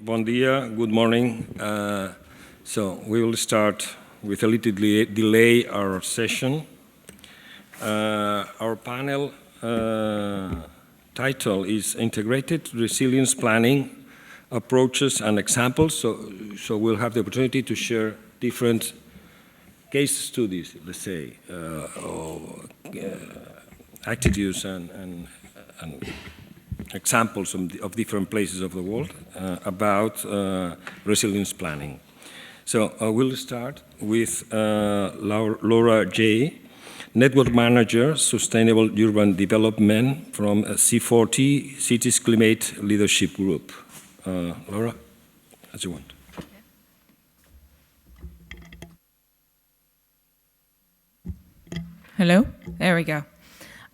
Bon dia, good morning. So we will start with a little delay our session. Our panel title is Integrated Resilience Planning, Approaches and Examples. So we'll have the opportunity to share different case studies, let's say, or attitudes and examples of different places of the world about resilience planning. So we'll start with Laura J., Network Manager, Sustainable Urban Development from C40 Cities Climate Leadership Group. Laura, as you want. Hello? There we go.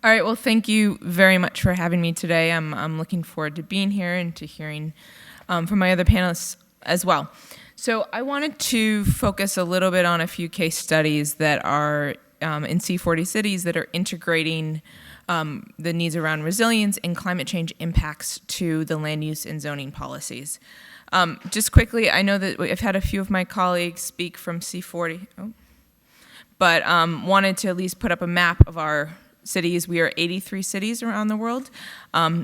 All right, well, thank you very much for having me today. I'm looking forward to being here and to hearing from my other panelists as well. So I wanted to focus a little bit on a few case studies that are in C40 cities that are integrating the needs around resilience and climate change impacts to the land use and zoning policies. Just quickly, I know that I've had a few of my colleagues speak from C40, but wanted to at least put up a map of our cities. We are 83 cities around the world,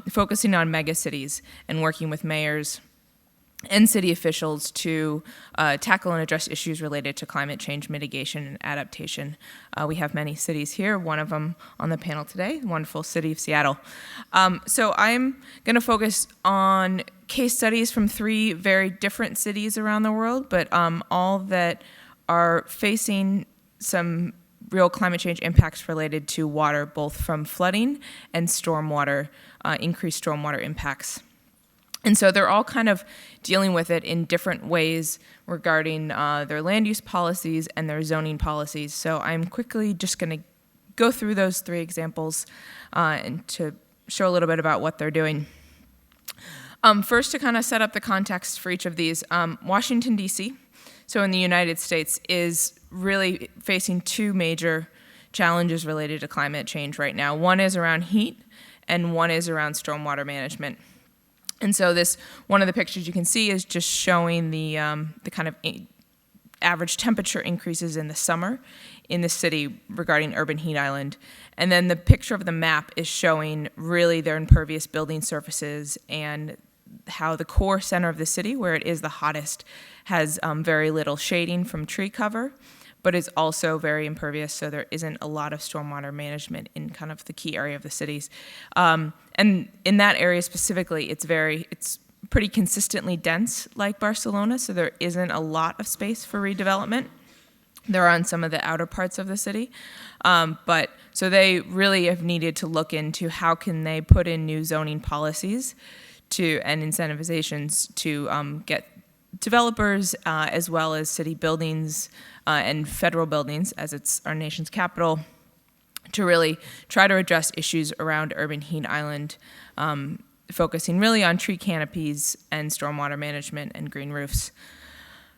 focusing on mega cities and working with mayors and city officials to tackle and address issues related to climate change mitigation and adaptation. We have many cities here, one of them on the panel today, the wonderful city of Seattle. So I'm going to focus on case studies from 3 very different cities around the world, but all that are facing some real climate change impacts related to water, both from flooding and stormwater, increased stormwater impacts. And so they're all kind of dealing with it in different ways regarding their land use policies and their zoning policies. So I'm quickly just going to go through those 3 examples and to show a little bit about what they're doing. First, to kind of set up the context for each of these, Washington, D.C., so in the United States, is really facing 2 major challenges related to climate change right now. One is around heat, and one is around stormwater management. And so one of the pictures you can see is just showing the kind of average temperature increases in the summer in the city regarding urban heat island. And then the picture of the map is showing really their impervious building surfaces and how the core center of the city, where it is the hottest, has very little shading from tree cover, but is also very impervious, so there isn't a lot of stormwater management in kind of the key area of the cities. And in that area specifically, it's pretty consistently dense like Barcelona, so there isn't a lot of space for redevelopment. They're on some of the outer parts of the city. But so they really have needed to look into how can they put in new zoning policies and incentivizations to get developers as well as city buildings and federal buildings, as it's our nation's capital, to really try to address issues around urban heat island, focusing really on tree canopies and stormwater management and green roofs.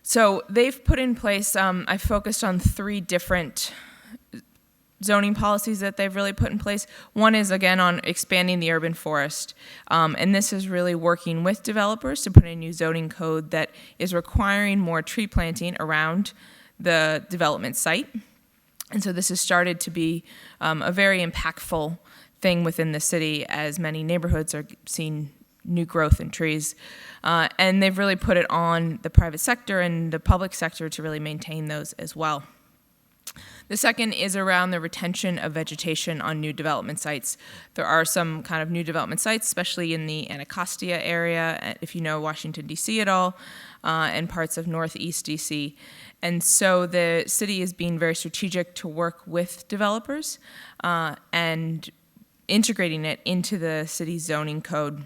So they've put in place, I focused on 3 different zoning policies that they've really put in place. One is, again, on expanding the urban forest. And this is really working with developers to put in a new zoning code that is requiring more tree planting around the development site. And so this has started to be a very impactful thing within the city, as many neighborhoods are seeing new growth in trees. And they've really put it on the private sector and the public sector to really maintain those as well. The second is around the retention of vegetation on new development sites. There are some kind of new development sites, especially in the Anacostia area, if you know Washington, D.C. at all, and parts of Northeast D.C. And so the city is being very strategic to work with developers and integrating it into the city's zoning code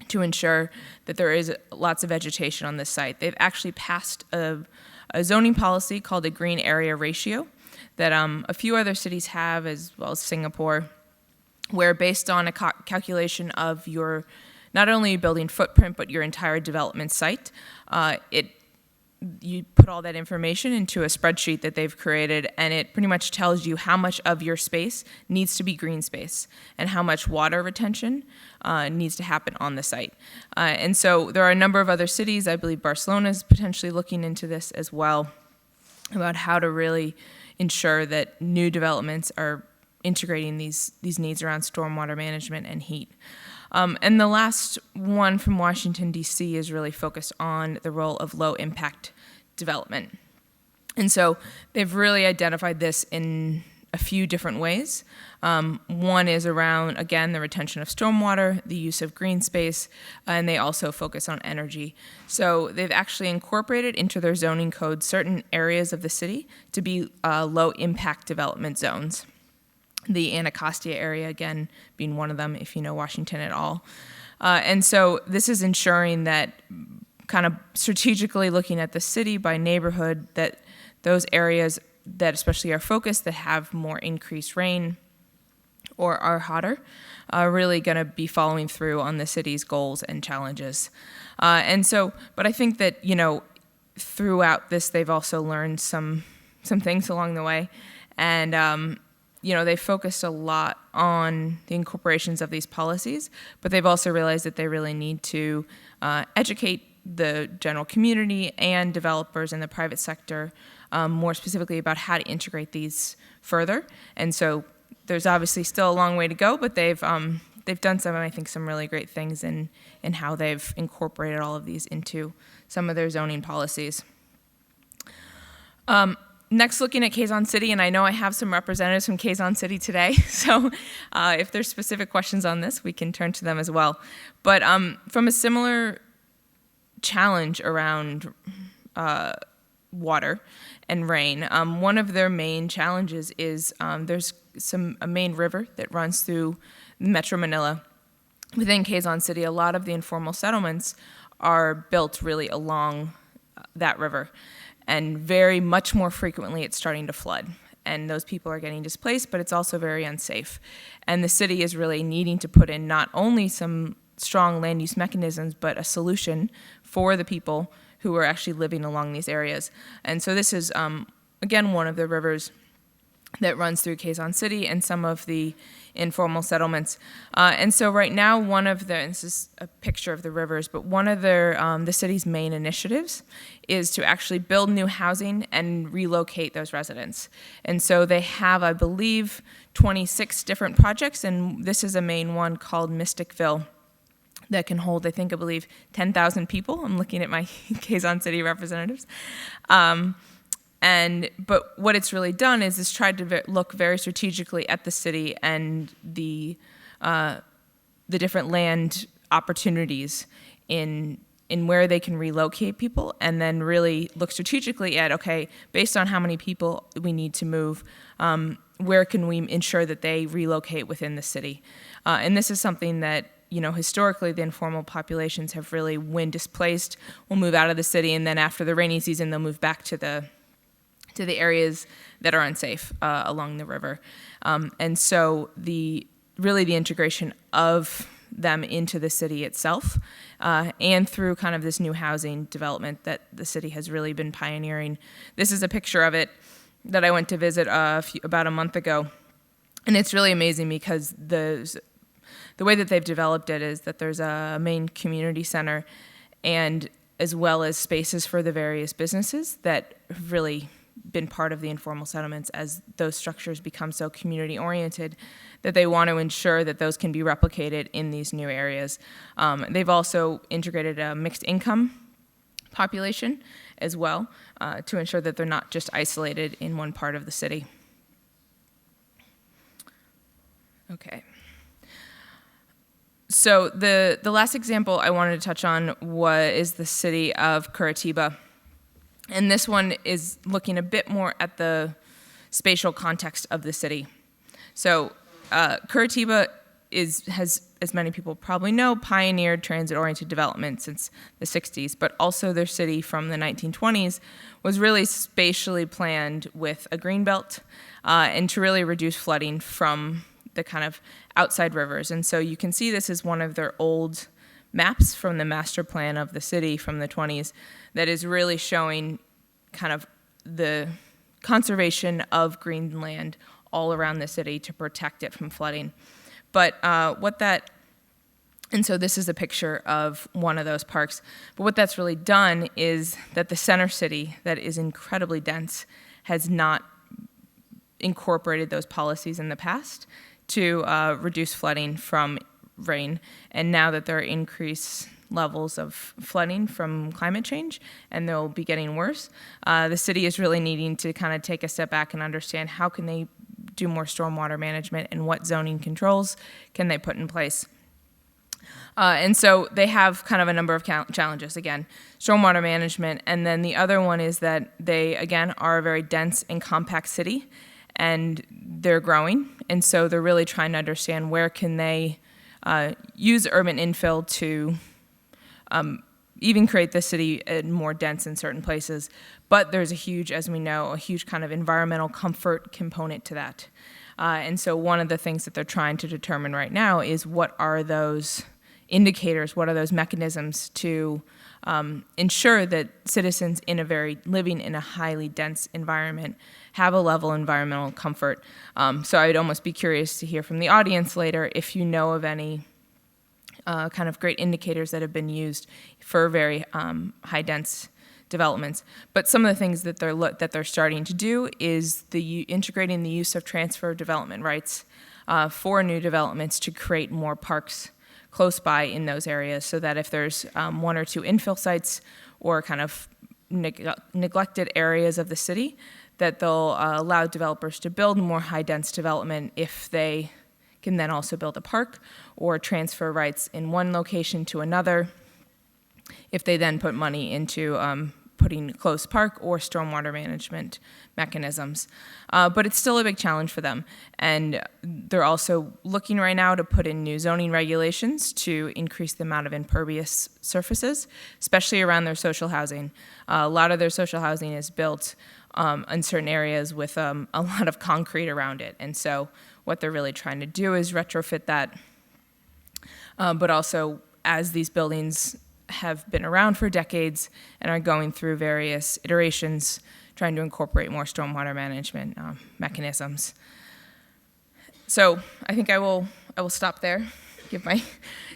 to ensure that there is lots of vegetation on this site. They've actually passed a zoning policy called a green area ratio that a few other cities have, as well as Singapore, where based on a calculation of your not only building footprint but your entire development site, it you put all that information into a spreadsheet that they've created, and it pretty much tells you how much of your space needs to be green space and how much water retention needs to happen on the site. And so there are a number of other cities. I believe Barcelona is potentially looking into this as well, about how to really ensure that new developments are integrating these needs around stormwater management and heat. And the last one from Washington, D.C. is really focused on the role of low-impact development. And so they've really identified this in a few different ways. One is around, again, the retention of stormwater, the use of green space, and they also focus on energy. So they've actually incorporated into their zoning code certain areas of the city to be low-impact development zones. The Anacostia area, again, being one of them, if you know Washington at all. And so this is ensuring that, kind of strategically looking at the city by neighborhood, that those areas that especially are focused, that have more increased rain or are hotter, are really going to be following through on the city's goals and challenges. And so, but I think that, throughout this, they've also learned some things along the way. And, they focused a lot on the incorporations of these policies, but they've also realized that they really need to educate the general community and developers in the private sector more specifically about how to integrate these further. And so there's obviously still a long way to go, but they've done some really great things in how they've incorporated all of these into some of their zoning policies. Next, looking at Quezon City, and I know I have some representatives from Quezon City today, so if there's specific questions on this, we can turn to them as well. But from a similar challenge around water and rain, one of their main challenges is there's a main river that runs through Metro Manila. Within Quezon City, a lot of the informal settlements are built really along that river. And very much more frequently, it's starting to flood. And those people are getting displaced, but it's also very unsafe. And the city is really needing to put in not only some strong land use mechanisms, but a solution for the people who are actually living along these areas. And so this is, again, one of the rivers that runs through Quezon City and some of the informal settlements. And so right now, this is a picture of the rivers, but one of the city's main initiatives is to actually build new housing and relocate those residents. And so they have, I believe, 26 different projects, and this is a main one called Mysticville that can hold, I believe, 10,000 people. I'm looking at my Quezon City representatives. But what it's really done is it's tried to look very strategically at the city and the different land opportunities in where they can relocate people, and then really look strategically at, okay, based on how many people we need to move, where can we ensure that they relocate within the city? And this is something that, historically the informal populations have really, when displaced, will move out of the city, and then after the rainy season, they'll move back to the areas that are unsafe along the river. And so the integration of them into the city itself and through kind of this new housing development that the city has really been pioneering. This is a picture of it that I went to visit about a month ago. And it's really amazing because the way that they've developed it is that there's a main community center and as well as spaces for the various businesses that have really been part of the informal settlements as those structures become so community-oriented that they want to ensure that those can be replicated in these new areas. They've also integrated a mixed income population as well to ensure that they're not just isolated in one part of the city. Okay. So the last example I wanted to touch on is the city of Curitiba. And this one is looking a bit more at the spatial context of the city. So Curitiba has, as many people probably know, pioneered transit-oriented development since the 60s, but also their city from the 1920s was really spatially planned with a green belt and to really reduce flooding from the kind of outside rivers. And so you can see this is one of their old maps from the master plan of the city from the 20s that is really showing kind of the conservation of green land all around the city to protect it from flooding. But and so this is a picture of one of those parks. But what that's really done is that the center city, that is incredibly dense, has not incorporated those policies in the past to reduce flooding from rain. And now that there are increased levels of flooding from climate change, and they'll be getting worse, the city is really needing to kind of take a step back and understand how can they do more stormwater management and what zoning controls can they put in place. And so they have kind of a number of challenges. Again, stormwater management, and then the other one is that they, again, are a very dense and compact city, and they're growing, and so they're really trying to understand where can they use urban infill to even create the city more dense in certain places. But there's a huge, as we know, a huge kind of environmental comfort component to that. And so one of the things that they're trying to determine right now is what are those indicators, what are those mechanisms to ensure that citizens living in a highly dense environment have a level of environmental comfort. So I'd almost be curious to hear from the audience later if you know of any kind of great indicators that have been used for very high dense developments. But some of the things that they're starting to do is integrating the use of transfer of development rights for new developments to create more parks close by in those areas, so that if there's one or two infill sites or kind of neglected areas of the city, that they'll allow developers to build more high-dense development if they can then also build a park, or transfer rights in one location to another if they then put money into putting close park or stormwater management mechanisms. But it's still a big challenge for them. And they're also looking right now to put in new zoning regulations to increase the amount of impervious surfaces, especially around their social housing. A lot of their social housing is built in certain areas with a lot of concrete around it. And so what they're really trying to do is retrofit that, but also as these buildings have been around for decades and are going through various iterations, trying to incorporate more stormwater management mechanisms. So I think I will stop there, give my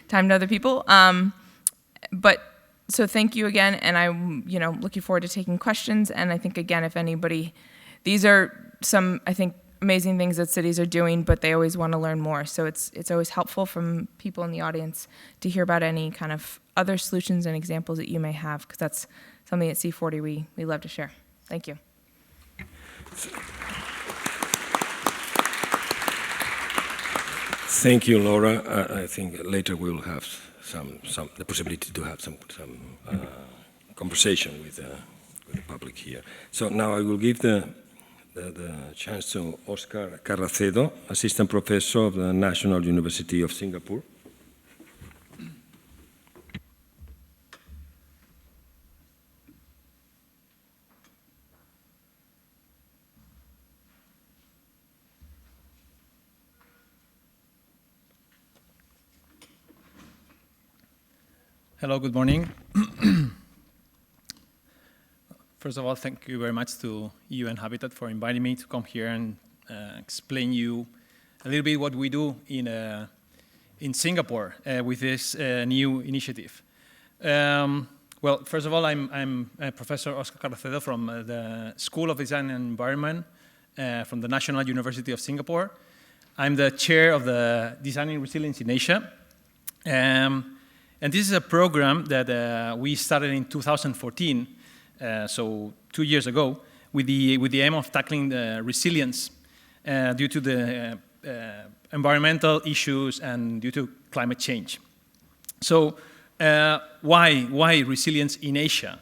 time to other people. But so thank you again, and I'm looking forward to taking questions. And I think again, if anybody, these are some amazing things that cities are doing, but they always want to learn more. So it's always helpful from people in the audience to hear about any kind of other solutions and examples that you may have, because that's something at C40 we love to share. Thank you. Thank you, Laura. I think later we'll have the possibility to have some conversation with the public here. So now I will give the chance to Oscar Carracedo, Assistant Professor of the National University of Singapore. Hello, good morning. First of all, thank you very much to UN Habitat for inviting me to come here and explain you a little bit what we do in Singapore with this new initiative. Well, first of all, I'm Professor Oscar Carracedo from the School of Design and Environment from the National University of Singapore. I'm the chair of the Designing Resilience in Asia. And this is a program that we started in 2014, so 2 years ago, with the aim of tackling the resilience due to the environmental issues and due to climate change. So why resilience in Asia?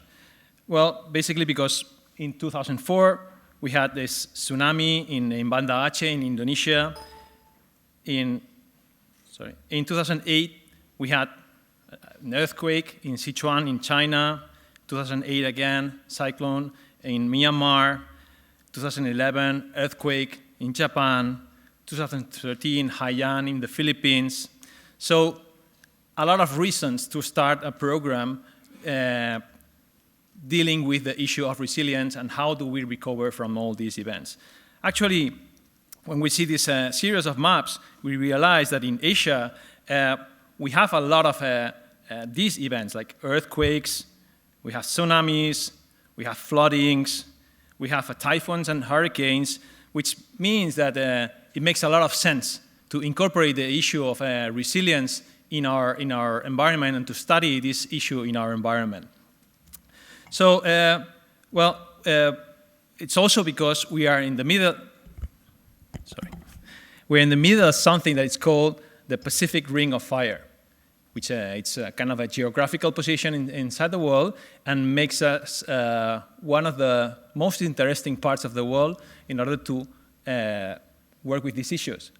Well, basically because in 2004, we had this tsunami in Banda Aceh in Indonesia. In 2008, we had an earthquake in Sichuan in China, 2008 again, cyclone in Myanmar, 2011, earthquake in Japan, 2013, Haiyan in the Philippines. So a lot of reasons to start a program dealing with the issue of resilience and how do we recover from all these events. Actually, when we see this series of maps, we realize that in Asia, we have a lot of these events, like earthquakes, we have tsunamis, we have floodings, we have typhoons and hurricanes, which means that it makes a lot of sense to incorporate the issue of resilience in our environment and to study this issue in our environment. So, it's also because we are in the middle, we're in the middle of something that is called the Pacific Ring of Fire, which it's kind of a geographical position inside the world and makes us one of the most interesting parts of the world in order to work with these issues,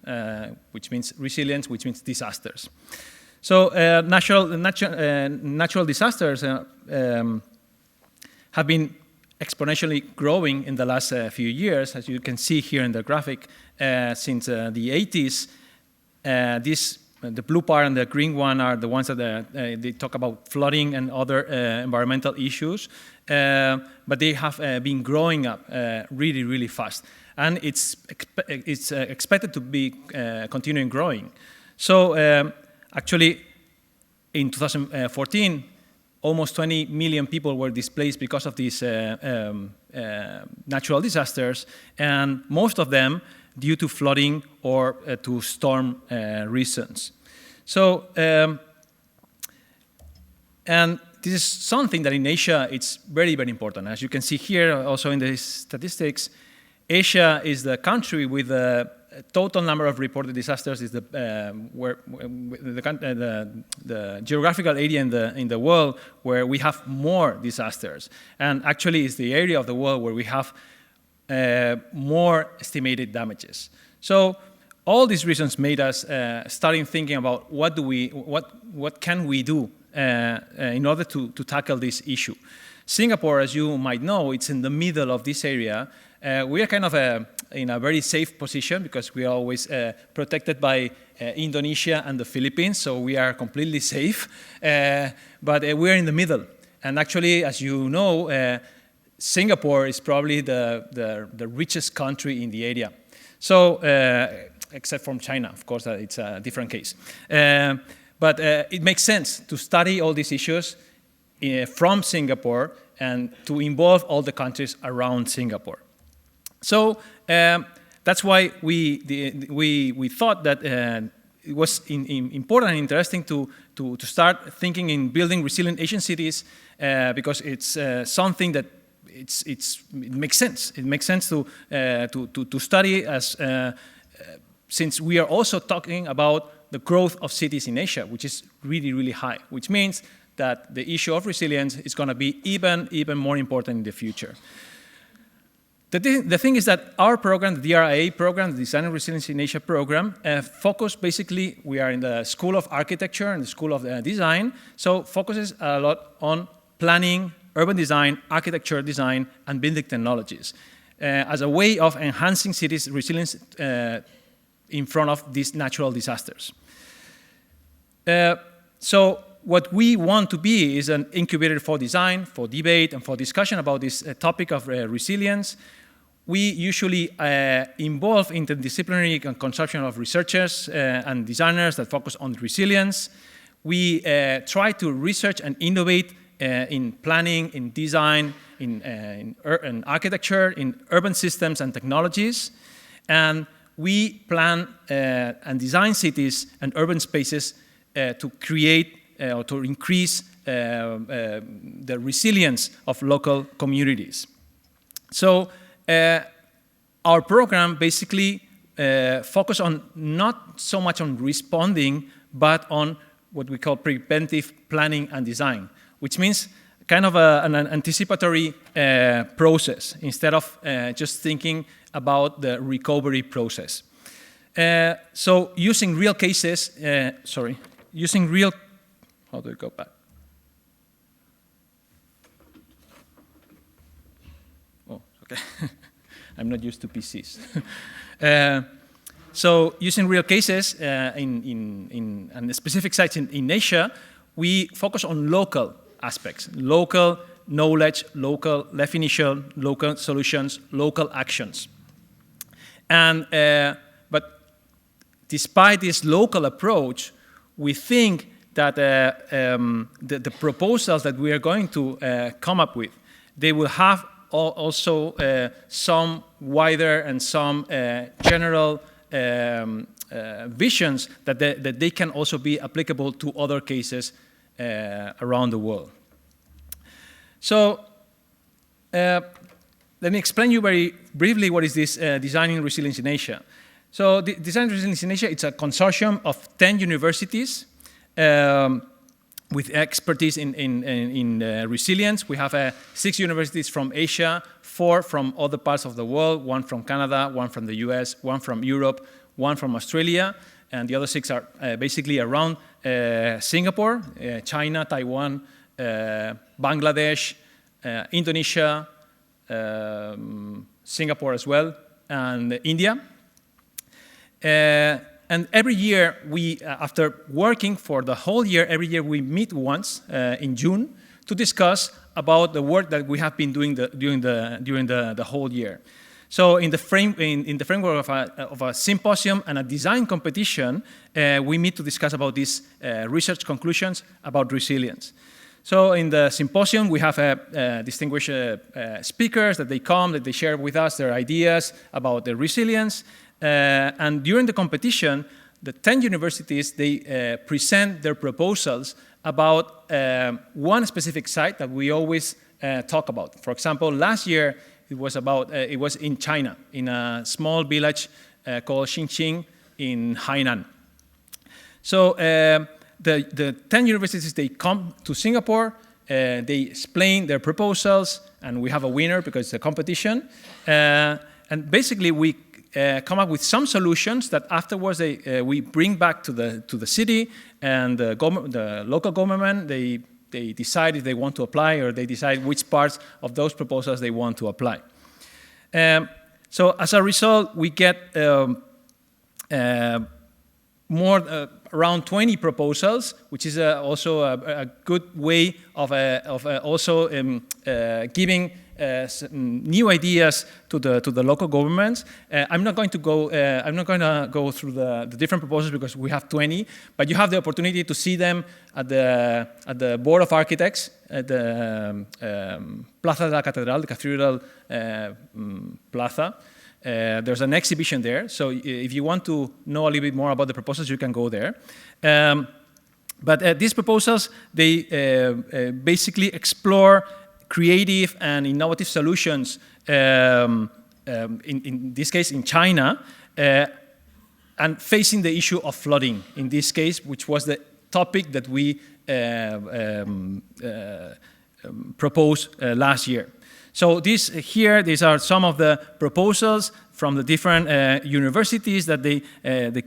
which means resilience, which means disasters. So natural disasters have been exponentially growing in the last few years, as you can see here in the graphic, since the 80s. The blue part and the green one are the ones that they talk about flooding and other environmental issues, but they have been growing up really, really fast. And it's expected to be continuing growing. So actually, in 2014, almost 20 million people were displaced because of these natural disasters, and most of them due to flooding or to storm reasons. So, and this is something that in Asia, it's very, very important. As you can see here, also in the statistics, Asia is the country with the total number of reported disasters, is the geographical area in the world where we have more disasters. And actually, it's the area of the world where we have more estimated damages. So all these reasons made us starting thinking about what can we do in order to tackle this issue. Singapore, as you might know, it's in the middle of this area. We are kind of in a very safe position because we are always protected by Indonesia and the Philippines, so we are completely safe. But we are in the middle. And actually, as you know, Singapore is probably the richest country in the area. So, except from China, of course, it's a different case. But it makes sense to study all these issues from Singapore and to involve all the countries around Singapore. So that's why we thought that it was important and interesting to start thinking in building resilient Asian cities because it's something that it makes sense. It makes sense to study as since we are also talking about the growth of cities in Asia, which is really, really high, which means that the issue of resilience is going to be even more important in the future. The thing is that our program, the DRIA program, the Design and Resilience in Asia program, focus basically, we are in the School of Architecture and the School of Design, so focuses a lot on planning, urban design, architecture design, and building technologies as a way of enhancing cities' resilience in front of these natural disasters. So what we want to be is an incubator for design, for debate, and for discussion about this topic of resilience. We usually involve interdisciplinary consortium of researchers and designers that focus on resilience. We try to research and innovate in planning, in design, in architecture, in urban systems and technologies. And we plan and design cities and urban spaces to create or to increase the resilience of local communities. So our program basically focuses on not so much on responding, but on what we call preventive planning and design, which means kind of an anticipatory process instead of just thinking about the recovery process. So using real cases, how do we go back? Oh, okay. I'm not used to PCs. So using real cases in specific sites in Asia, we focus on local aspects, local knowledge, local definition, local solutions, local actions. And, but despite this local approach, we think that the proposals that we are going to come up with, they will have also some wider and some general visions that they can also be applicable to other cases around the world. So let me explain you very briefly what is this Designing Resilience in Asia. So the Designing Resilience in Asia, it's a consortium of 10 universities with expertise in resilience. We have 6 universities from Asia, 4 from other parts of the world, 1 from Canada, 1 from the US, 1 from Europe, 1 from Australia, and the other 6 are basically around Singapore, China, Taiwan, Bangladesh, Indonesia, Singapore as well, and India. And every year, we, after working for the whole year, every year we meet once in June to discuss about the work that we have been doing during the whole year. So in the framework of a symposium and a design competition, we meet to discuss about these research conclusions about resilience. So in the symposium, we have distinguished speakers that they come, that they share with us their ideas about the resilience. And during the competition, the 10 universities, they present their proposals about one specific site that we always talk about. For example, last year, it was in China, in a small village called Xinqing in Hainan. So the 10 universities, they come to Singapore, they explain their proposals, and we have a winner because it's a competition. And basically, we come up with some solutions that afterwards we bring back to the city, and the local government, they decide if they want to apply, or they decide which parts of those proposals they want to apply. So as a result, we get around 20 proposals, which is also a good way of also giving new ideas to the local governments. I'm not going to go through the different proposals because we have 20, but you have the opportunity to see them at the Board of Architects at the Plaza de la Catedral, the Cathedral Plaza. There's an exhibition there, so if you want to know a little bit more about the proposals, you can go there. But these proposals, they basically explore creative and innovative solutions, in this case in China, and facing the issue of flooding, in this case, which was the topic that we proposed last year. So these are some of the proposals from the different universities that they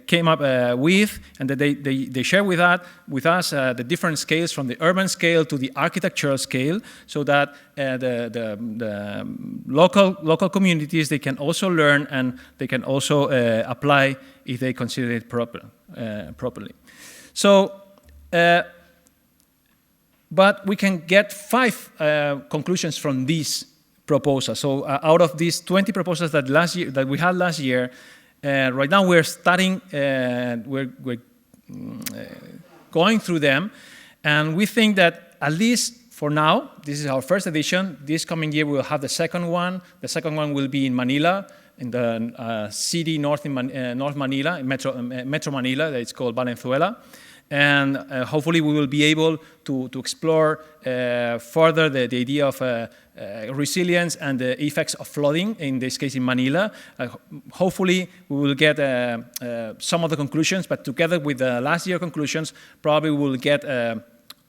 came up with, and that they share with us the different scales, from the urban scale to the architectural scale, so that the local communities, they can also learn and they can also apply if they consider it properly. So, but we can get 5 conclusions from these proposals. So out of these 20 proposals that we had last year, right now we're studying, we're going through them, and we think that at least for now, this is our first edition. This coming year we'll have the second one. The second one will be in Manila, in the city north Manila, in Metro Manila. It's called Valenzuela. And hopefully we will be able to explore further the idea of resilience and the effects of flooding, in this case in Manila. Hopefully we will get some of the conclusions, but together with the last year conclusions, probably we will get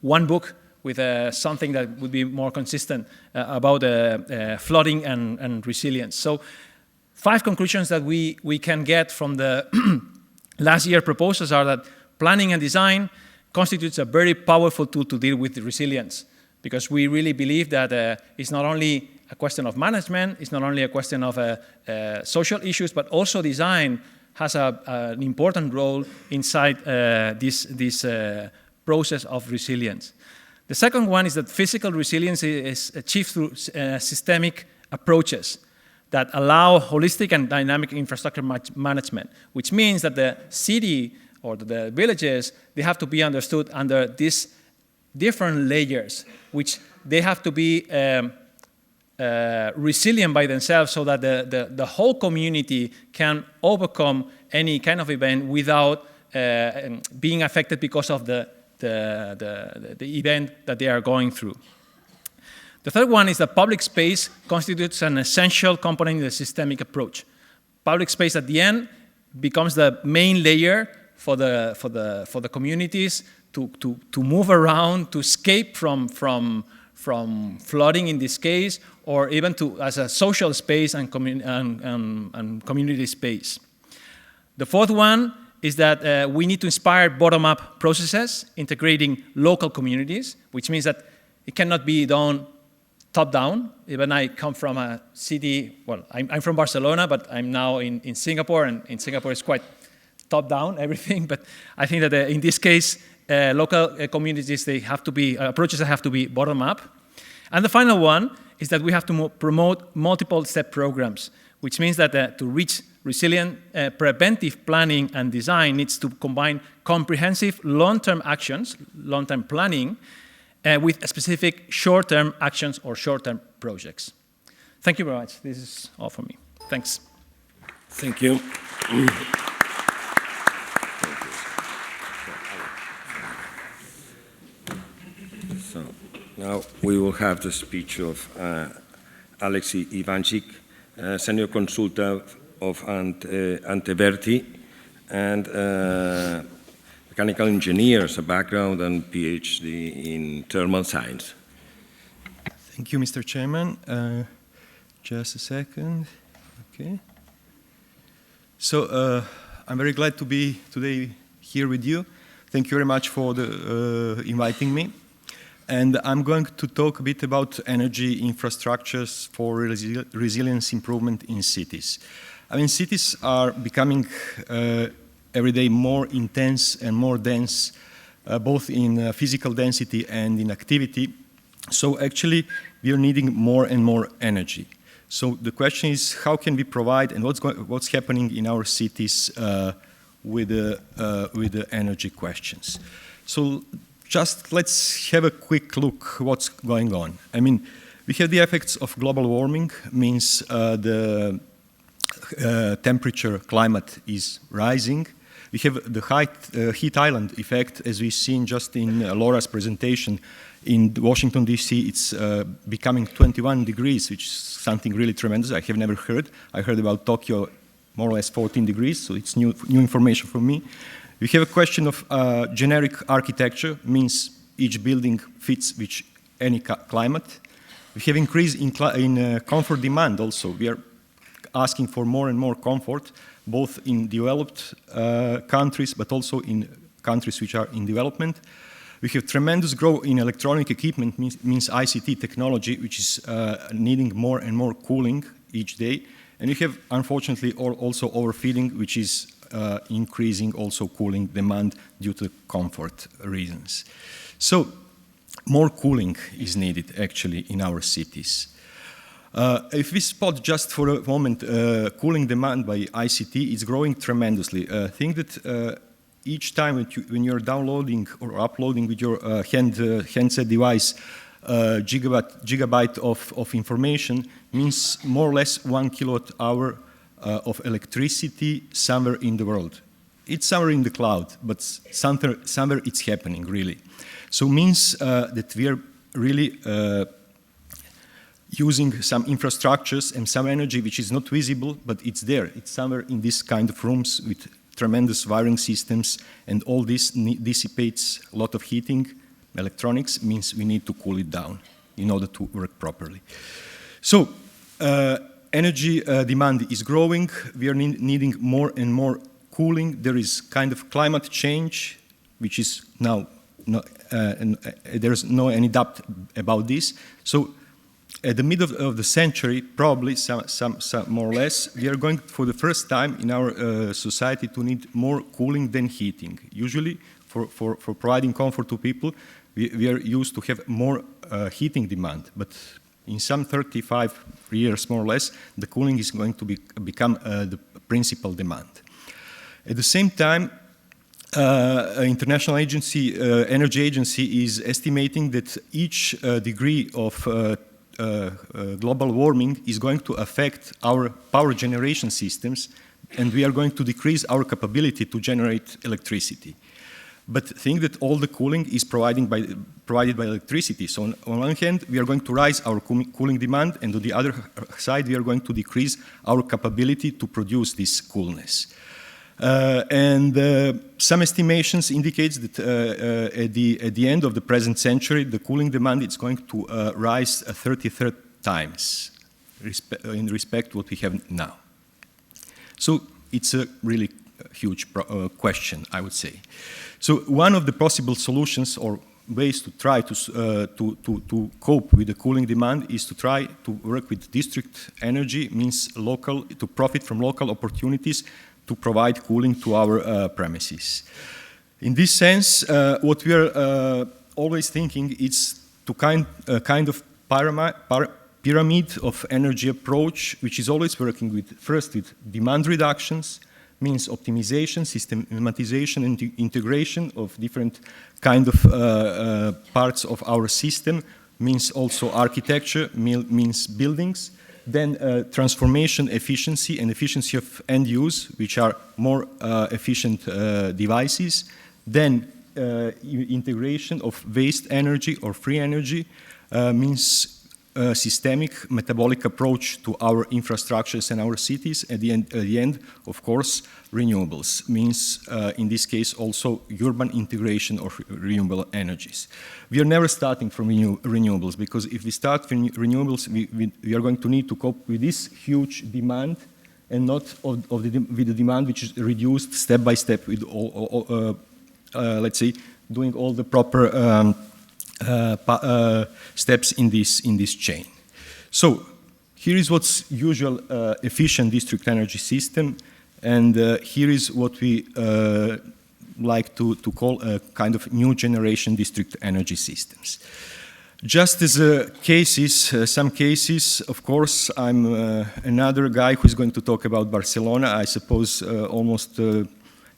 one book with something that would be more consistent about flooding and resilience. So 5 conclusions that we can get from the last year proposals are that planning and design constitutes a very powerful tool to deal with resilience, because we really believe that it's not only a question of management, it's not only a question of social issues, but also design has an important role inside this process of resilience. The second one is that physical resilience is achieved through systemic approaches that allow holistic and dynamic infrastructure management, which means that the city or the villages, they have to be understood under these different layers, which they have to be resilient by themselves so that the whole community can overcome any kind of event without being affected because of the event that they are going through. The third one is that public space constitutes an essential component in the systemic approach. Public space at the end becomes the main layer for the communities to move around, to escape from flooding in this case, or even as a social space and community space. The fourth one is that we need to inspire bottom-up processes, integrating local communities, which means that it cannot be done top-down. Even I come from a city, well, I'm from Barcelona, but I'm now in Singapore, and in Singapore it's quite top-down, everything, but I think that in this case, local communities, they have to be, approaches have to be bottom-up. And the final one is that we have to promote multiple-step programs, which means that to reach resilient preventive planning and design needs to combine comprehensive long-term actions, long-term planning, with specific short-term actions or short-term projects. Thank you very much. This is all from me. Thanks. Thank you. So now we will have the speech of Alexei Ivancic, senior consultant of Ante Verti, and mechanical engineers, a background and PhD in thermal science. Thank you, Mr. Chairman. Just a second. Okay. So I'm very glad to be today here with you. Thank you very much for inviting me. And I'm going to talk a bit about energy infrastructures for resilience improvement in cities. I mean, cities are becoming every day more intense and more dense, both in physical density and in activity. So actually, we are needing more and more energy. So the question is, how can we provide, and what's happening in our cities with the energy questions? So just let's have a quick look what's going on. I mean, we have the effects of global warming, means the temperature, climate is rising. We have the heat island effect, as we've seen just in Laura's presentation. In Washington, D.C., it's becoming 21 degrees, which is something really tremendous. I have never heard. I heard about Tokyo, more or less 14 degrees, so it's new information for me. We have a question of generic architecture, means each building fits with any climate. We have increase in comfort demand also. We are asking for more and more comfort, both in developed countries, but also in countries which are in development. We have tremendous growth in electronic equipment, means ICT technology, which is needing more and more cooling each day. And we have, unfortunately, also overfeeding, which is increasing also cooling demand due to comfort reasons. So more cooling is needed, actually, in our cities. If we spot just for a moment cooling demand by ICT, it's growing tremendously. Think that each time when you're downloading or uploading with your handset device gigabyte of information, means more or less 1 kilowatt hour of electricity somewhere in the world. It's somewhere in the cloud, but somewhere it's happening, really. So means that we are really using some infrastructures and some energy which is not visible, but it's there. It's somewhere in this kind of rooms with tremendous wiring systems, and all this dissipates a lot of heating. Electronics means we need to cool it down in order to work properly. So energy demand is growing. We are needing more and more cooling. There is kind of climate change, which is now, there's no any doubt about this. So at the middle of the century, probably some more or less, we are going for the first time in our society to need more cooling than heating. Usually, for providing comfort to people, we are used to have more heating demand, but in some 35 years, more or less, the cooling is going to become the principal demand. At the same time, International Energy Agency is estimating that each degree of global warming is going to affect our power generation systems, and we are going to decrease our capability to generate electricity. But think that all the cooling is provided by electricity. So on one hand, we are going to rise our cooling demand, and on the other side, we are going to decrease our capability to produce this coolness. Some estimations indicate that at the end of the present century, the cooling demand is going to rise 33 times in respect to what we have now. So it's a really huge question, I would say. So one of the possible solutions or ways to try to cope with the cooling demand is to try to work with district energy, means to profit from local opportunities to provide cooling to our premises. In this sense, what we are always thinking is to kind of pyramid of energy approach, which is always working first with demand reductions, means optimization, systematization, and integration of different kind of parts of our system, means also architecture, means buildings, then transformation, efficiency, and efficiency of end use, which are more efficient devices, then integration of waste energy or free energy, means a systemic metabolic approach to our infrastructures and our cities. At the end, of course, renewables, means in this case also urban integration of renewable energies. We are never starting from renewables, because if we start from renewables, we are going to need to cope with this huge demand and not with the demand which is reduced step by step with let's say, doing all the proper steps in this chain. So here is what's usual efficient district energy system, and here is what we like to call a kind of new generation district energy systems. Just as some cases, of course, I'm another guy who's going to talk about Barcelona. I suppose almost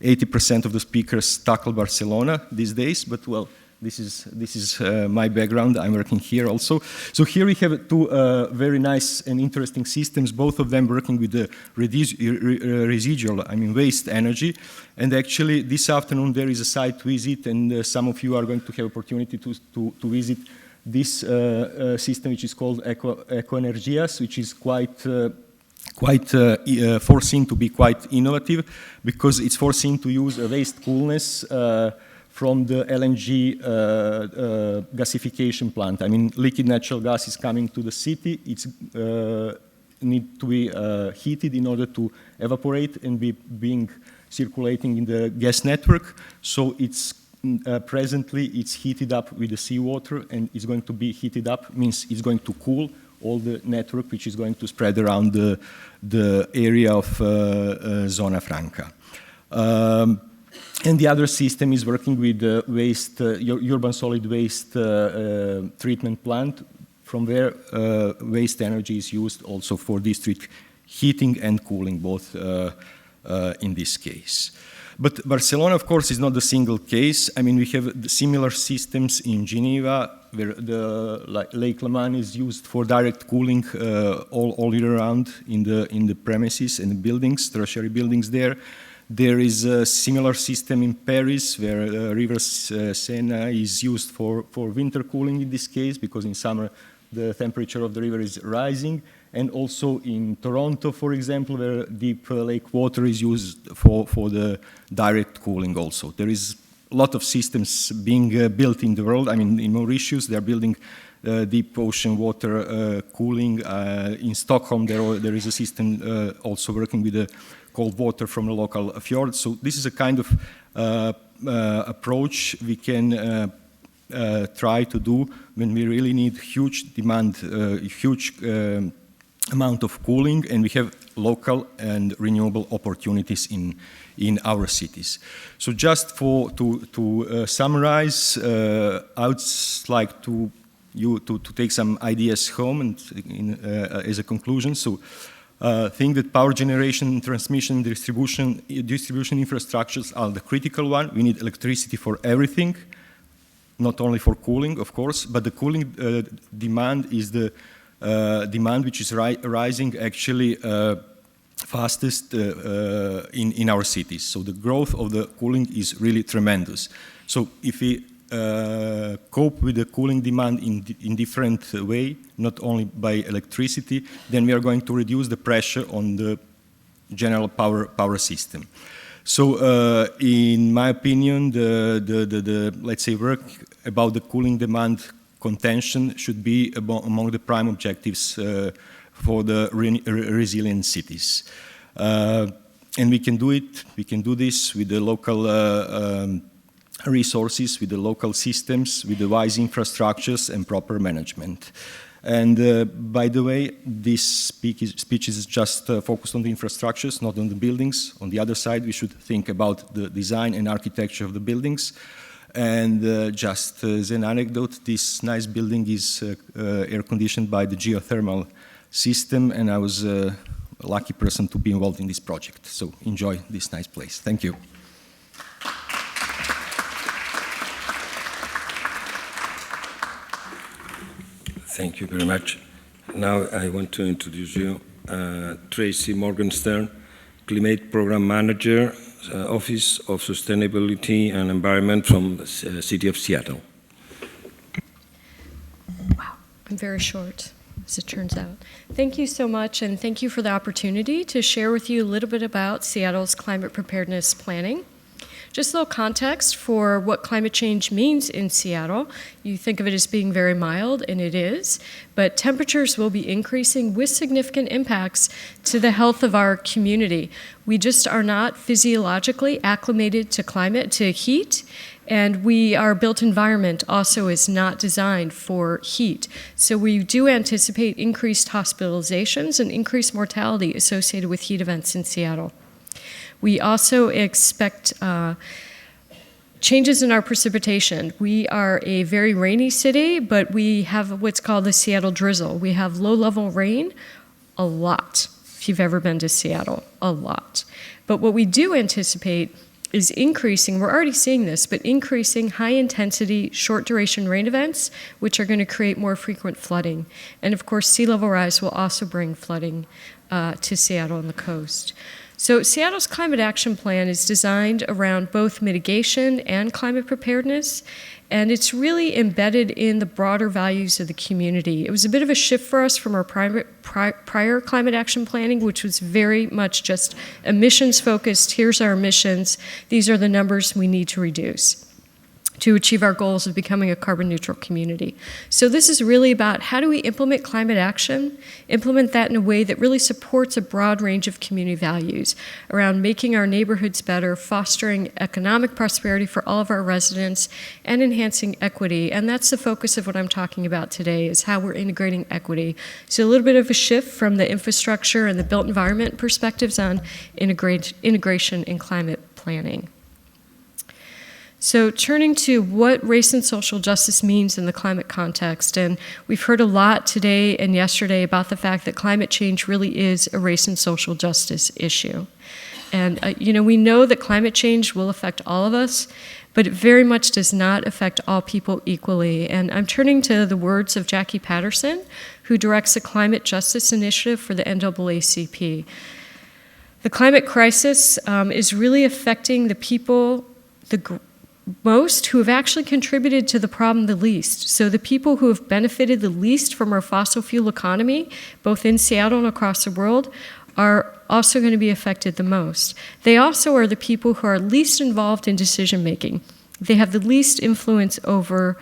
80% of the speakers tackle Barcelona these days, but well, this is my background. I'm working here also. So here we have two very nice and interesting systems, both of them working with the residual, waste energy. And actually, this afternoon there is a site visit, and some of you are going to have opportunity to visit this system, which is called Ecoenergias, which is quite foreseen to be quite innovative, because it's foreseen to use a waste coolness from the LNG gasification plant. Liquid natural gas is coming to the city. It's need to be heated in order to evaporate and being circulating in the gas network. So it's presently it's heated up with the seawater, and it's going to be heated up, means it's going to cool all the network, which is going to spread around the area of Zona Franca. And the other system is working with the waste, urban solid waste treatment plant, from where waste energy is used also for district heating and cooling, both in this case. But Barcelona, of course, is not the single case. We have similar systems in Geneva, where the Lake Leman is used for direct cooling all year round in the premises and the buildings, tertiary buildings there. There is a similar system in Paris, where River Sena is used for winter cooling in this case, because in summer the temperature of the river is rising. And also in Toronto, for example, where deep lake water is used for the direct cooling also. There is a lot of systems being built in the world. In Mauritius, they're building deep ocean water cooling. In Stockholm, there is a system also working with the cold water from the local fjord. So this is a kind of approach we can try to do when we really need huge demand, huge amount of cooling, and we have local and renewable opportunities in our cities. So just to summarize, I would like to take some ideas home and as a conclusion. So think that power generation, transmission, distribution infrastructures are the critical one. We need electricity for everything, not only for cooling, of course, but the cooling demand is the demand which is rising actually fastest in our cities. So the growth of the cooling is really tremendous. So if we cope with the cooling demand in different way, not only by electricity, then we are going to reduce the pressure on the general power system. So in my opinion, the let's say work about the cooling demand contention should be among the prime objectives for the resilient cities. And we can do it, we can do this with the local resources, with the local systems, with the wise infrastructures and proper management. And by the way, this speech is just focused on the infrastructures, not on the buildings. On the other side, we should think about the design and architecture of the buildings. And just as an anecdote, this nice building is air-conditioned by the geothermal system, and I was a lucky person to be involved in this project. So enjoy this nice place. Thank you. Thank you very much. Now I want to introduce you Tracy Morgenstern, Climate Program Manager, Office of Sustainability and Environment from the City of Seattle. Wow, I'm very short, as it turns out. Thank you so much, and thank you for the opportunity to share with you a little bit about Seattle's climate preparedness planning. Just a little context for what climate change means in Seattle. You think of it as being very mild, and it is, but temperatures will be increasing with significant impacts to the health of our community. We just are not physiologically acclimated to climate, to heat, and our built environment also is not designed for heat. So we do anticipate increased hospitalizations and increased mortality associated with heat events in Seattle. We also expect changes in our precipitation. We are a very rainy city, but we have what's called the Seattle drizzle. We have low-level rain a lot, if you've ever been to Seattle, a lot. But what we do anticipate is increasing, we're already seeing this, but increasing high-intensity, short-duration rain events, which are going to create more frequent flooding. And of course, sea level rise will also bring flooding to Seattle and the coast. So Seattle's Climate Action Plan is designed around both mitigation and climate preparedness, and it's really embedded in the broader values of the community. It was a bit of a shift for us from our prior climate action planning, which was very much just emissions focused. Here's our emissions. These are the numbers we need to reduce to achieve our goals of becoming a carbon neutral community. So this is really about how do we implement climate action, implement that in a way that really supports a broad range of community values around making our neighborhoods better, fostering economic prosperity for all of our residents, and enhancing equity. And that's the focus of what I'm talking about today, is how we're integrating equity. So a little bit of a shift from the infrastructure and the built environment perspectives on integration in climate planning. So turning to what race and social justice means in the climate context, and we've heard a lot today and yesterday about the fact that climate change really is a race and social justice issue. And we know that climate change will affect all of us, but it very much does not affect all people equally. And I'm turning to the words of Jackie Patterson, who directs the Climate Justice Initiative for the NAACP. The climate crisis is really affecting the people most who have actually contributed to the problem the least. So the people who have benefited the least from our fossil fuel economy, both in Seattle and across the world, are also going to be affected the most. They also are the people who are least involved in decision making. They have the least influence over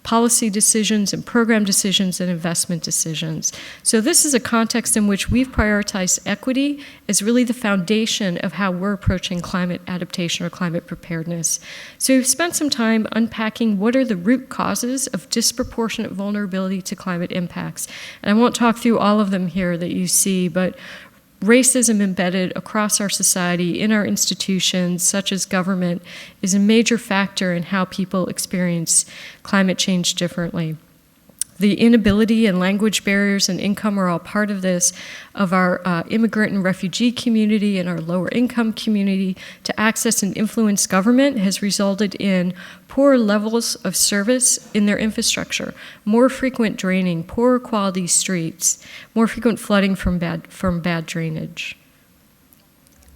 policy decisions and program decisions and investment decisions. So this is a context in which we've prioritized equity as really the foundation of how we're approaching climate adaptation or climate preparedness. So we've spent some time unpacking what are the root causes of disproportionate vulnerability to climate impacts. And I won't talk through all of them here that you see, but racism embedded across our society, in our institutions, such as government, is a major factor in how people experience climate change differently. The inability and language barriers and income are all part of this, of our immigrant and refugee community and our lower income community to access and influence government has resulted in poor levels of service in their infrastructure, more frequent draining, poorer quality streets, more frequent flooding from bad drainage.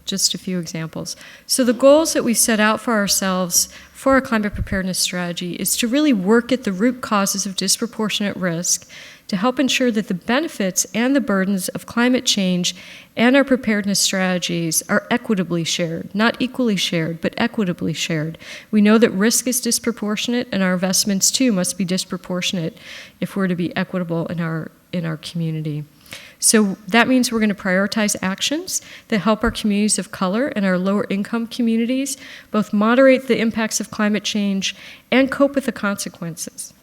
Just a few examples. So the goals that we set out for ourselves for our climate preparedness strategy is to really work at the root causes of disproportionate risk, to help ensure that the benefits and the burdens of climate change and our preparedness strategies are equitably shared, not equally shared, but equitably shared. We know that risk is disproportionate, and our investments too must be disproportionate if we're to be equitable in our community. So that means we're going to prioritize actions that help our communities of color and our lower income communities both moderate the impacts of climate change and cope with the consequences.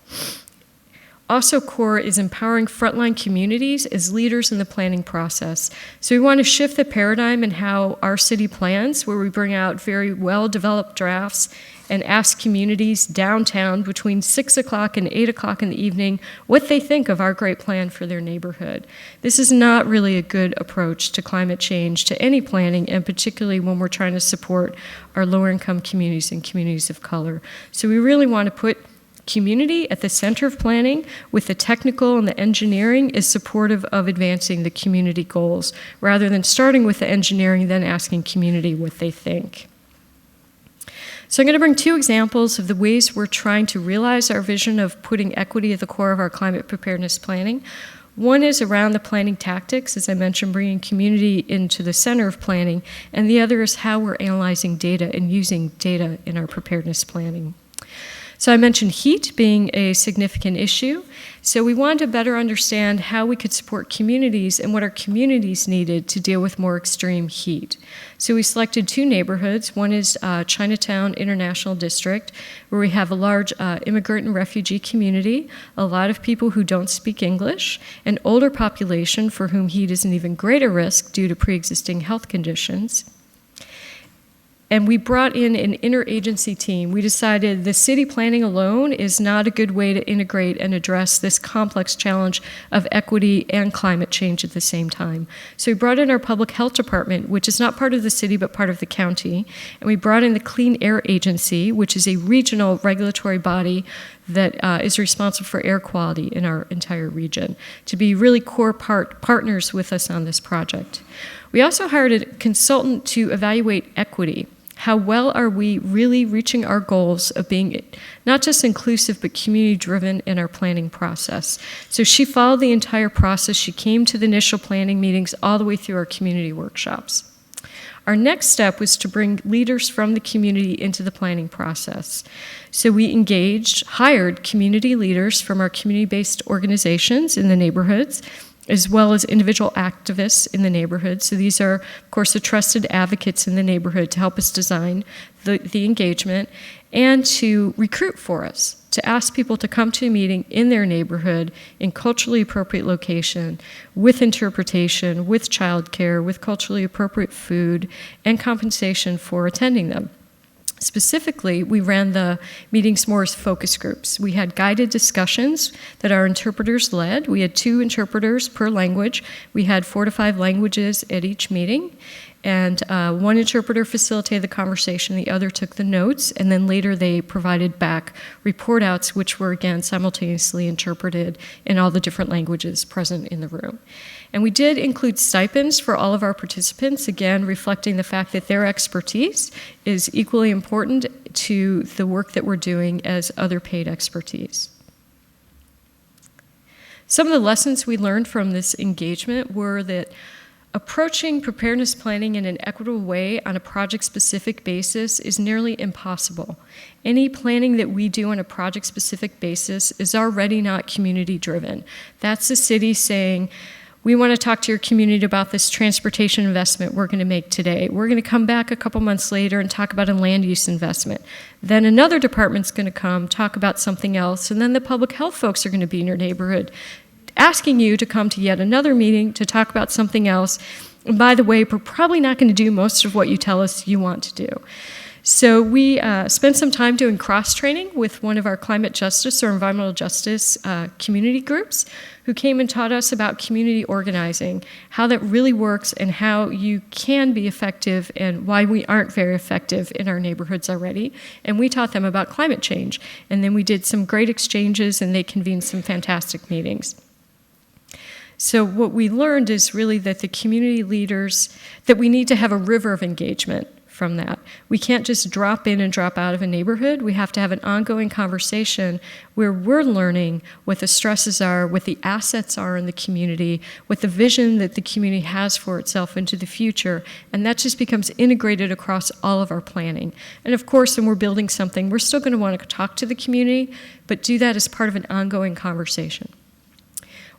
Also core is empowering frontline communities as leaders in the planning process. So we want to shift the paradigm in how our city plans, where we bring out very well-developed drafts and ask communities downtown between 6 o'clock and 8 o'clock in the evening what they think of our great plan for their neighborhood. This is not really a good approach to climate change, to any planning, and particularly when we're trying to support our lower income communities and communities of color. So we really want to put community at the center of planning, with the technical and the engineering is supportive of advancing the community goals, rather than starting with the engineering, then asking community what they think. So I'm going to bring two examples of the ways we're trying to realize our vision of putting equity at the core of our climate preparedness planning. One is around the planning tactics, as I mentioned, bringing community into the center of planning, and the other is how we're analyzing data and using data in our preparedness planning. So I mentioned heat being a significant issue. So we wanted to better understand how we could support communities and what our communities needed to deal with more extreme heat. So we selected two neighborhoods. One is Chinatown International District, where we have a large immigrant and refugee community, a lot of people who don't speak English, an older population for whom heat is an even greater risk due to pre-existing health conditions. And we brought in an interagency team. We decided the city planning alone is not a good way to integrate and address this complex challenge of equity and climate change at the same time. So we brought in our public health department, which is not part of the city but part of the county. And we brought in the Clean Air Agency, which is a regional regulatory body that is responsible for air quality in our entire region, to be really core partners with us on this project. We also hired a consultant to evaluate equity. How well are we really reaching our goals of being not just inclusive, but community-driven in our planning process? So she followed the entire process. She came to the initial planning meetings all the way through our community workshops. Our next step was to bring leaders from the community into the planning process. So we hired community leaders from our community-based organizations in the neighborhoods, as well as individual activists in the neighborhood. So these are, of course, the trusted advocates in the neighborhood to help us design the engagement and to recruit for us, to ask people to come to a meeting in their neighborhood in culturally appropriate location, with interpretation, with childcare, with culturally appropriate food, and compensation for attending them. Specifically, we ran the meetings more as focus groups. We had guided discussions that our interpreters led. We had 2 interpreters per language. We had 4 to 5 languages at each meeting. And one interpreter facilitated the conversation, the other took the notes, and then later they provided back report outs, which were again simultaneously interpreted in all the different languages present in the room. And we did include stipends for all of our participants, again reflecting the fact that their expertise is equally important to the work that we're doing as other paid expertise. Some of the lessons we learned from this engagement were that Approaching preparedness planning in an equitable way on a project-specific basis is nearly impossible. Any planning that we do on a project-specific basis is already not community-driven. That's the city saying, we want to talk to your community about this transportation investment we're going to make today. We're going to come back a couple months later and talk about a land use investment. Then another department's going to come, talk about something else, and then the public health folks are going to be in your neighborhood asking you to come to yet another meeting to talk about something else. And by the way, we're probably not going to do most of what you tell us you want to do. So we spent some time doing cross-training with one of our climate justice or environmental justice community groups who came and taught us about community organizing, how that really works and how you can be effective and why we aren't very effective in our neighborhoods already. And we taught them about climate change. And then we did some great exchanges and they convened some fantastic meetings. So what we learned is really that the community leaders, that we need to have a river of engagement from that. We can't just drop in and drop out of a neighborhood. We have to have an ongoing conversation where we're learning what the stresses are, what the assets are in the community, what the vision that the community has for itself into the future, and that just becomes integrated across all of our planning. And of course, when we're building something, we're still going to want to talk to the community, but do that as part of an ongoing conversation.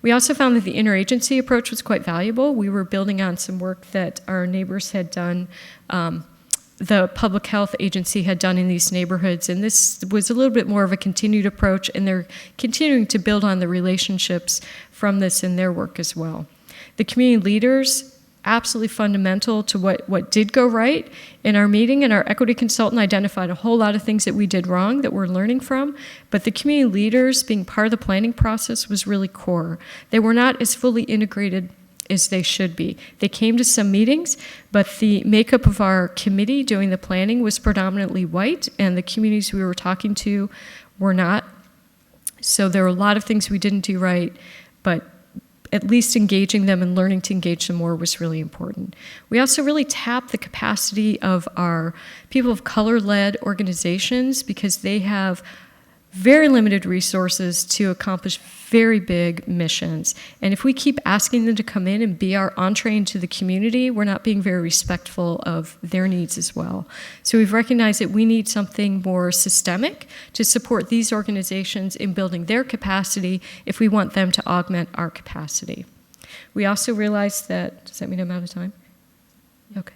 We also found that the interagency approach was quite valuable. We were building on some work that our neighbors had done, the public health agency had done in these neighborhoods, and this was a little bit more of a continued approach, and they're continuing to build on the relationships from this in their work as well. The community leaders, absolutely fundamental to what did go right in our meeting, and our equity consultant identified a whole lot of things that we did wrong that we're learning from, but the community leaders being part of the planning process was really core. They were not as fully integrated as they should be. They came to some meetings, but the makeup of our committee doing the planning was predominantly white, and the communities we were talking to were not. So there were a lot of things we didn't do right, but at least engaging them and learning to engage them more was really important. We also really tapped the capacity of our people of color-led organizations because they have very limited resources to accomplish very big missions. And if we keep asking them to come in and be our entree into the community, we're not being very respectful of their needs as well. So we've recognized that we need something more systemic to support these organizations in building their capacity if we want them to augment our capacity. We also realized that, does that mean I'm out of time? Okay.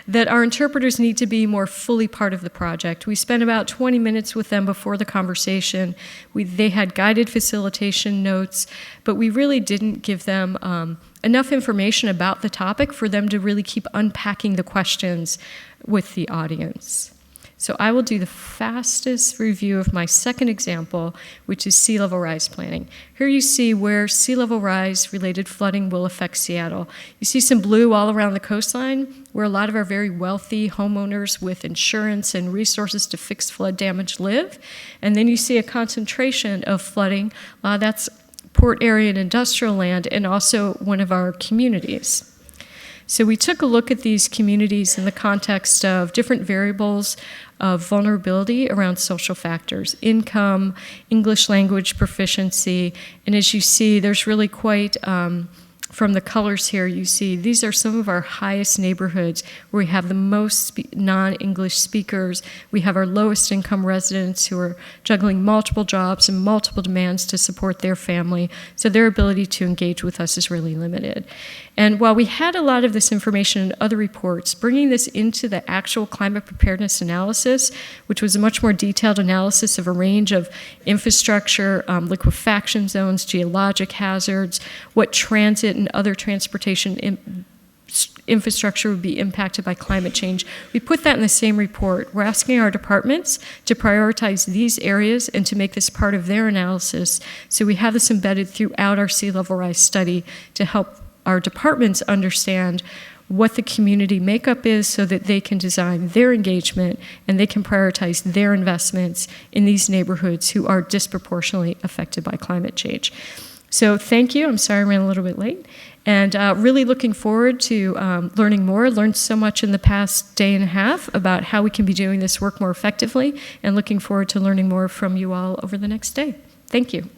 That our interpreters need to be more fully part of the project. We spent about 20 minutes with them before the conversation. They had guided facilitation notes, but we really didn't give them enough information about the topic for them to really keep unpacking the questions with the audience. So I will do the fastest review of my second example, which is sea level rise planning. Here you see where sea level rise related flooding will affect Seattle. You see some blue all around the coastline, where a lot of our very wealthy homeowners with insurance and resources to fix flood damage live. And then you see a concentration of flooding. That's port area and industrial land, and also one of our communities. So we took a look at these communities in the context of different variables of vulnerability around social factors, income, English language proficiency, and as you see, there's really quite, from the colors here, you see these are some of our highest neighborhoods where we have the most non-English speakers. We have our lowest income residents who are juggling multiple jobs and multiple demands to support their family, so their ability to engage with us is really limited. And while we had a lot of this information in other reports, bringing this into the actual climate preparedness analysis, which was a much more detailed analysis of a range of infrastructure, liquefaction zones, geologic hazards, what transit and other transportation infrastructure would be impacted by climate change. We put that in the same report. We're asking our departments to prioritize these areas and to make this part of their analysis. So we have this embedded throughout our sea level rise study to help our departments understand what the community makeup is so that they can design their engagement and they can prioritize their investments in these neighborhoods who are disproportionately affected by climate change. So thank you. I'm sorry I ran a little bit late. And really looking forward to learning more. Learned so much in the past day and a half about how we can be doing this work more effectively, and looking forward to learning more from you all over the next day. Thank you.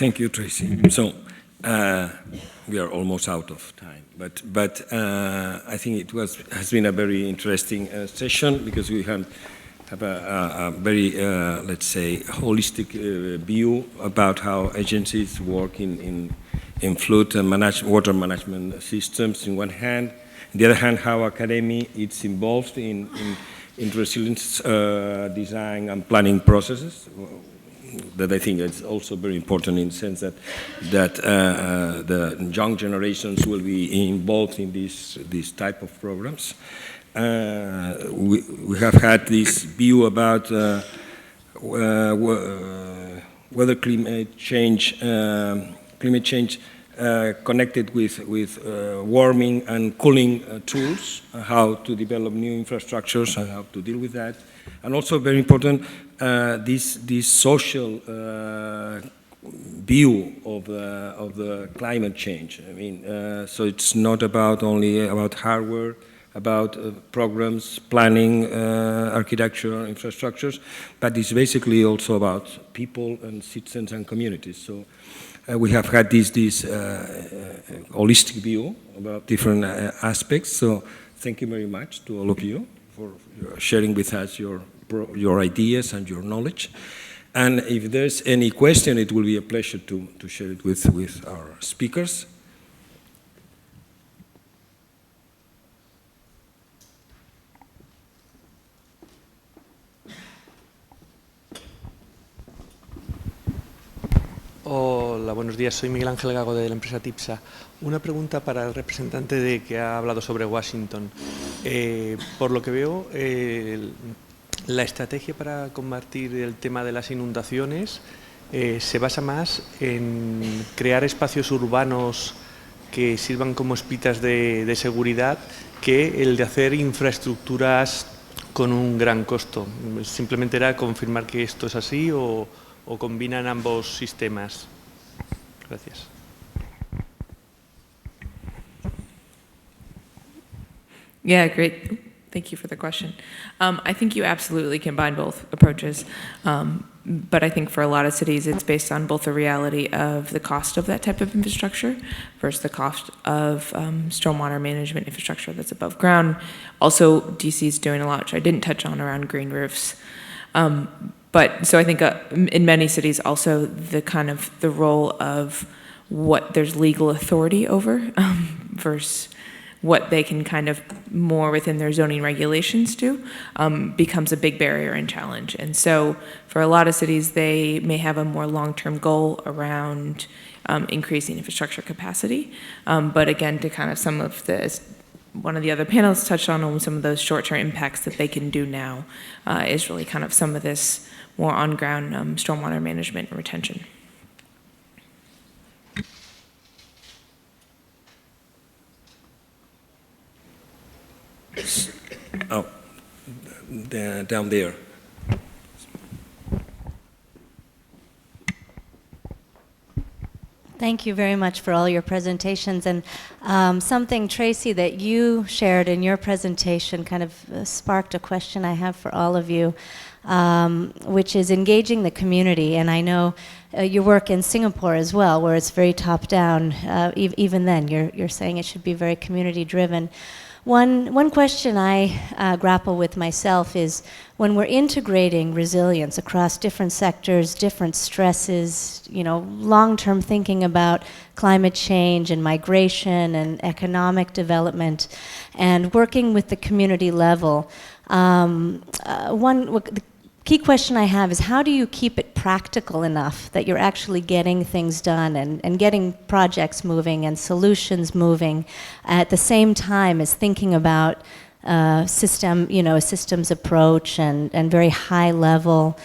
Thank you, Tracy. So we are almost out of time, but I think it has been a very interesting session because we have a very, let's say, holistic view about how agencies work in flood and water management systems in one hand. On the other hand, how academia is involved in resilience design and planning processes, that I think is also very important in the sense that the young generations will be involved in this type of programs. We have had this view about whether climate change connected with warming and cooling tools, how to develop new infrastructures and how to deal with that. And also very important, this social view of the climate change. I mean, so it's not only about hardware, about programs, planning, architecture, infrastructures, but it's basically also about people and citizens and communities. So we have had this holistic view about different aspects. So thank you very much to all of you for sharing with us your ideas and your knowledge. And if there's any question, it will be a pleasure to share it with our speakers. Hola, buenos días. Soy Miguel Ángel Gago de la empresa TIPSA. Una pregunta para el representante que ha hablado sobre Washington. Por lo que veo, la estrategia para combatir el tema de las inundaciones se basa más en crear espacios urbanos que sirvan como espitas de seguridad que el de hacer infraestructuras con un gran costo. Simplemente era confirmar que esto es así o combinan ambos sistemas. Gracias. Yeah, great. Thank you for the question. I think you absolutely combine both approaches, but I think for a lot of cities, it's based on both the reality of the cost of that type of infrastructure versus the cost of stormwater management infrastructure that's above ground. Also, DC is doing a lot, which I didn't touch on, around green roofs. But so I think in many cities also the role of what there's legal authority over versus what they can kind of more within their zoning regulations do becomes a big barrier and challenge. And so for a lot of cities, they may have a more long-term goal around increasing infrastructure capacity. But again, to kind of some of one of the other panelists touched on some of those short-term impacts that they can do now is really kind of some of this more on-ground stormwater management and retention. Oh, down there. Thank you very much for all your presentations. And something, Tracy, that you shared in your presentation kind of sparked a question I have for all of you, which is engaging the community. And I know your work in Singapore as well, where it's very top-down. Even then, you're saying it should be very community-driven. One question I grapple with myself is when we're integrating resilience across different sectors, different stresses, long-term thinking about climate change and migration and economic development, and working with the community level. The key question I have is how do you keep it practical enough that you're actually getting things done and getting projects moving and solutions moving at the same time as thinking about a systems approach and very high level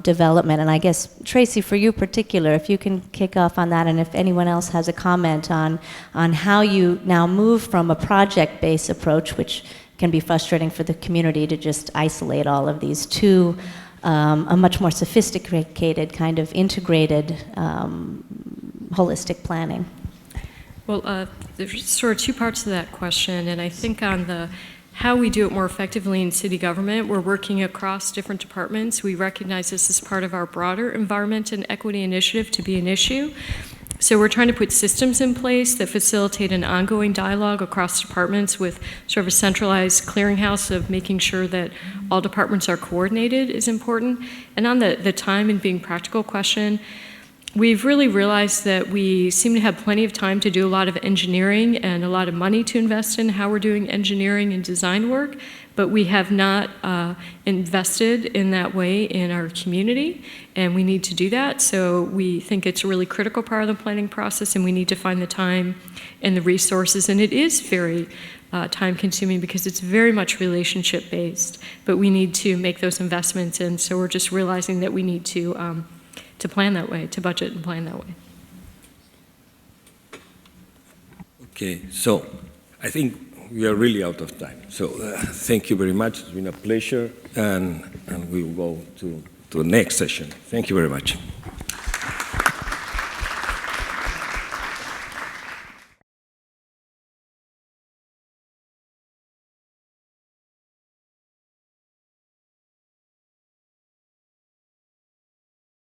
development. And I guess, Tracy, for you particular, if you can kick off on that, and if anyone else has a comment on how you now move from a project-based approach, which can be frustrating for the community to just isolate all of these to a much more sophisticated kind of integrated holistic planning. Well, there's sort of two parts to that question, and I think on the how we do it more effectively in city government. We're working across different departments. We recognize this as part of our broader environment and equity initiative to be an issue. So we're trying to put systems in place that facilitate an ongoing dialogue across departments with sort of a centralized clearinghouse of making sure that all departments are coordinated is important. And on the time and being practical question, we've really realized that we seem to have plenty of time to do a lot of engineering and a lot of money to invest in how we're doing engineering and design work, but we have not invested in that way in our community, and we need to do that. So we think it's a really critical part of the planning process, and we need to find the time and the resources, and it is very time-consuming because it's very much relationship-based, but we need to make those investments, and so we're just realizing that we need to plan that way, to budget and plan that way. Okay, so I think we are really out of time. So thank you very much. It's been a pleasure, and we will go to the next session. Thank you very much.